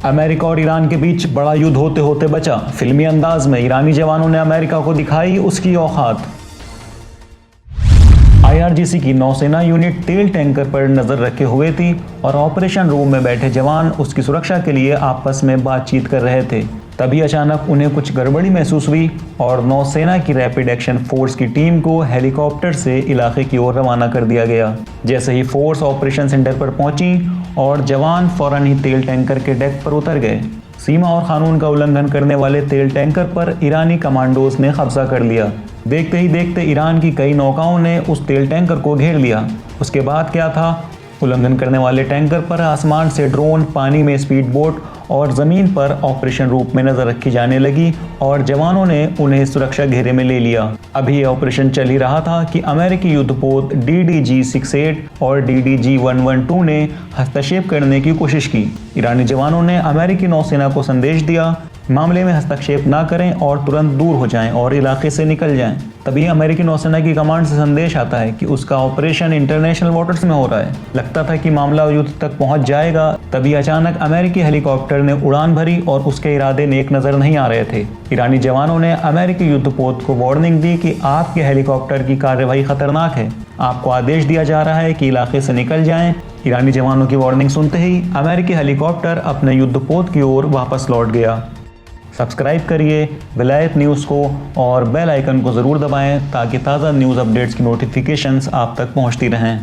America और Iran के बीच बड़ा युद्ध होते होते बचा। फिल्मी अंदाज में ईरानी जवानों ने अमेरिका को दिखाई उसकी औकात। IRGC की नौसेना यूनिट तेल टैंकर पर नजर रखे हुए थी और ऑपरेशन रूम में बैठे जवान उसकी सुरक्षा के लिए आपस में बातचीत कर रहे थे। तभी अचानक उन्हें कुछ गड़बड़ी महसूस हुई और नौसेना की रैपिड एक्शन फोर्स की टीम को हेलीकॉप्टर से इलाके की ओर रवाना कर दिया गया। जैसे ही फोर्स ऑपरेशन सेंटर पर पहुंची और जवान फौरन ही तेल टैंकर के डेक पर उतर गए। सीमा और कानून का उल्लंघन करने वाले तेल टैंकर पर ईरानी कमांडोज ने कब्जा कर लिया। देखते ही देखते ईरान की कई नौकाओं ने उस तेल टैंकर को घेर लिया। उसके बाद क्या था? उल्लंघन करने वाले टैंकर पर आसमान से ड्रोन, पानी में स्पीड बोट और ज़मीन पर ऑपरेशन रूप में नज़र रखी जाने लगी और जवानों ने उन्हें सुरक्षा घेरे में ले लिया। अभी ये ऑपरेशन चल ही रहा था कि अमेरिकी युद्धपोत DDG-68 और DDG-112 ने हस्तक्षेप करने की कोशिश की। ईरानी जवानों ने अमेरिकी नौसेना को संदेश दिया, मामले में हस्तक्षेप ना करें और तुरंत दूर हो जाएं और इलाके से निकल जाएं। तभी अमेरिकी नौसेना की कमांड से संदेश आता है कि उसका ऑपरेशन इंटरनेशनल वाटर्स में हो रहा है। लगता था कि मामला युद्ध तक पहुंच जाएगा, तभी अचानक अमेरिकी हेलीकॉप्टर ने उड़ान भरी और उसके इरादे नेक नजर नहीं आ रहे थे। ईरानी जवानों ने अमेरिकी युद्धपोत को वार्निंग दी कि आपके हेलीकॉप्टर की कार्यवाही खतरनाक है, आपको आदेश दिया जा रहा है कि इलाके से निकल जाएं। ईरानी जवानों की वार्निंग सुनते ही अमेरिकी हेलीकॉप्टर अपने युद्धपोत की ओर वापस लौट गया। सब्सक्राइब करिए विलायत न्यूज़ को और बेल आइकन को ज़रूर दबाएं ताकि ताज़ा न्यूज़ अपडेट्स की नोटिफिकेशंस आप तक पहुंचती रहें।